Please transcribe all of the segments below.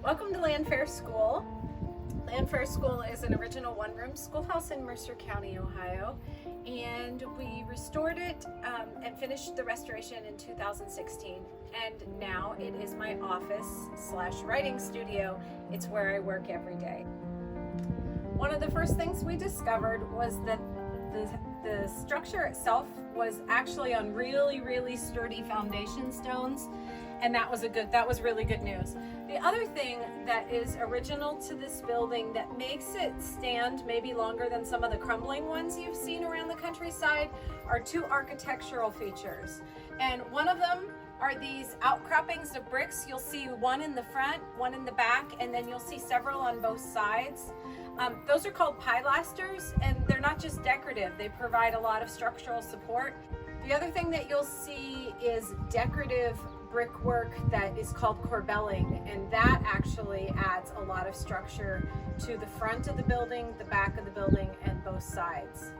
Welcome to Landfair School. Landfair School is an original one-room schoolhouse in Mercer County, Ohio, and we restored it and finished the restoration in 2016. And now it is my office/writing studio. It's where I work every day. One of the first things we discovered was that the structure itself was actually on really sturdy foundation stones, and that was really good news. The other thing that is original to this building that makes it stand maybe longer than some of the crumbling ones you've seen around the countryside are two architectural features. And one of them are these outcroppings of bricks. You'll see one in the front, one in the back, and then you'll see several on both sides. Those are called pilasters, and they're not just decorative, they provide a lot of structural support. The other thing that you'll see is decorative brickwork that is called corbelling, and that actually adds a lot of structure to the front of the building, the back of the building, and both sides.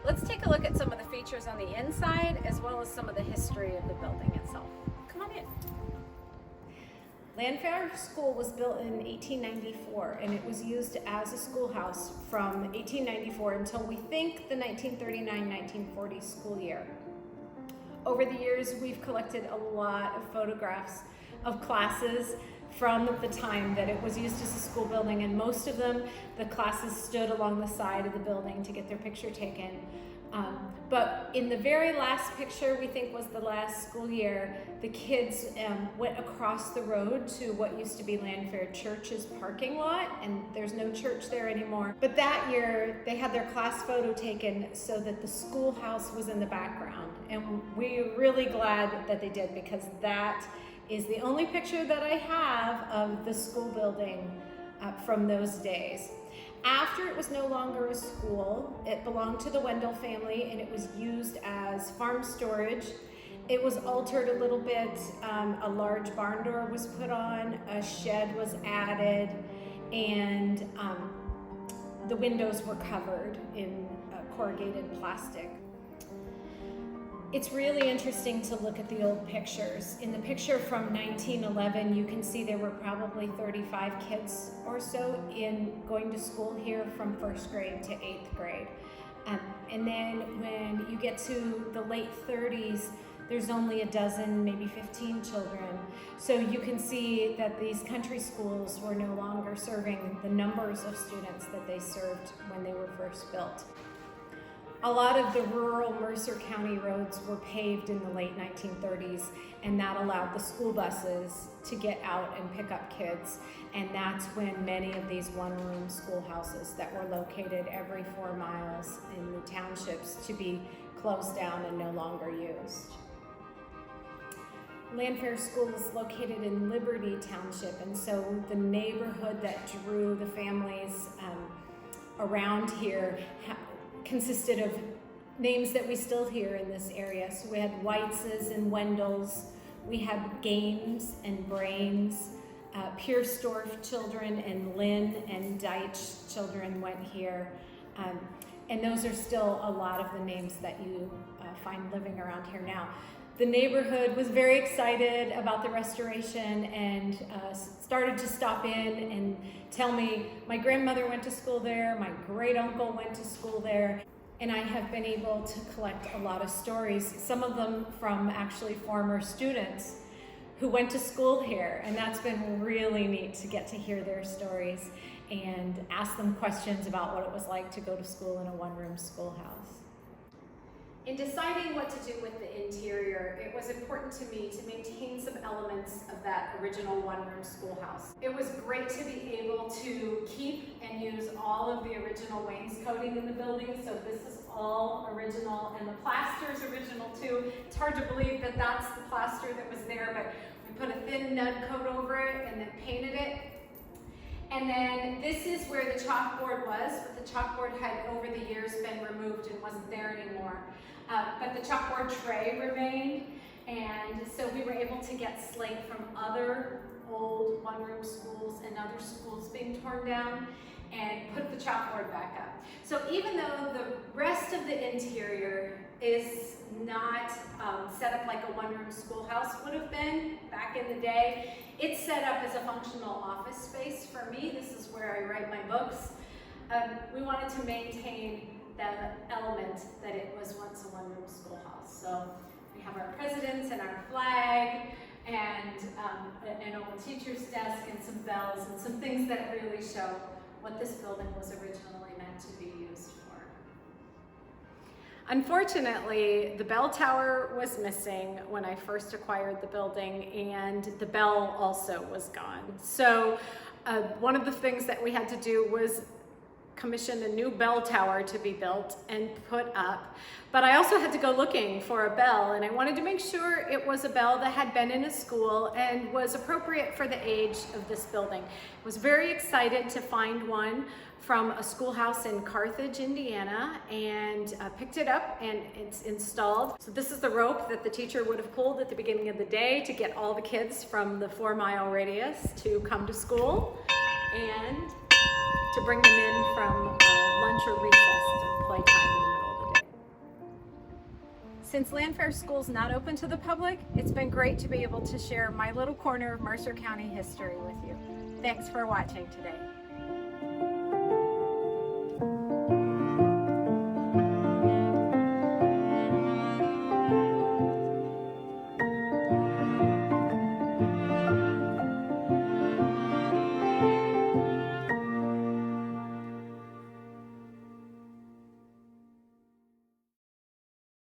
Let's take a look at some of the features on the inside as well as some of the history of the building itself. Come on in. Landfair School was built in 1894, and it was used as a schoolhouse from 1894 until we think the 1939-1940 school year. Over the years, we've collected a lot of photographs of classes from the time that it was used as a school building, and most of them, the classes stood along the side of the building to get their picture taken. But in the very last picture, we think was the last school year, the kids went across the road to what used to be Landfair Church's parking lot, and there's no church there anymore. But that year, they had their class photo taken so that the schoolhouse was in the background. And we're really glad that they did, because that is the only picture that I have of the school building from those days. After it was no longer a school, it belonged to the Wendell family, and it was used as farm storage. It was altered a little bit. A large barn door was put on, a shed was added, and the windows were covered in corrugated plastic. It's really interesting to look at the old pictures. In the picture from 1911, you can see there were probably 35 kids or so going to school here from first grade to 8th grade. And then when you get to the late 30s, there's only a dozen, maybe 15 children. So you can see that these country schools were no longer serving the numbers of students that they served when they were first built. A lot of the rural Mercer County roads were paved in the late 1930s, and that allowed the school buses to get out and pick up kids. And that's when many of these one-room schoolhouses that were located every 4 miles in the townships to be closed down and no longer used. Landfair School is located in Liberty Township, and so the neighborhood that drew the families around here consisted of names that we still hear in this area. So we had Weitzes and Wendells, we had Games and Brains, Piersdorf children, and Lynn and Deitch children went here. And those are still a lot of the names that you find living around here now. The neighborhood was very excited about the restoration and started to stop in and tell me my grandmother went to school there, my great uncle went to school there, and I have been able to collect a lot of stories, some of them from actually former students who went to school here, and that's been really neat to get to hear their stories and ask them questions about what it was like to go to school in a one-room schoolhouse. In deciding what to do with the interior, it was important to me to maintain some elements of that original one-room schoolhouse. It was great to be able to keep and use all of the original wainscoting in the building, so this is all original, and the plaster is original too. It's hard to believe that that's the plaster that was there, but we put a thin Nud coat over it and then painted it. And then this is where the chalkboard was, but the chalkboard had over the years been removed and wasn't there anymore. But the chalkboard tray remained, and so we were able to get slate from other old one-room schools and other schools being torn down and put the chalkboard back up. So even though the rest of the interior is not set up like a one-room schoolhouse would have been back in the day. It's set up as a functional office space for me. This is where I write my books. We wanted to maintain the element that it was once a one-room schoolhouse. So we have our presidents and our flag and an old teacher's desk and some bells and some things that really show what this building was originally meant to be used for. Unfortunately, the bell tower was missing when I first acquired the building, and the bell also was gone. So one of the things that we had to do was commission a new bell tower to be built and put up. But I also had to go looking for a bell, and I wanted to make sure it was a bell that had been in a school and was appropriate for the age of this building. I was very excited to find one from a schoolhouse in Carthage, Indiana, and picked it up and it's installed. So this is the rope that the teacher would have pulled at the beginning of the day to get all the kids from the 4-mile radius to come to school and to bring them in from lunch or recess to playtime in the middle of the day. Since Landfair School's not open to the public, it's been great to be able to share my little corner of Mercer County history with you. Thanks for watching today.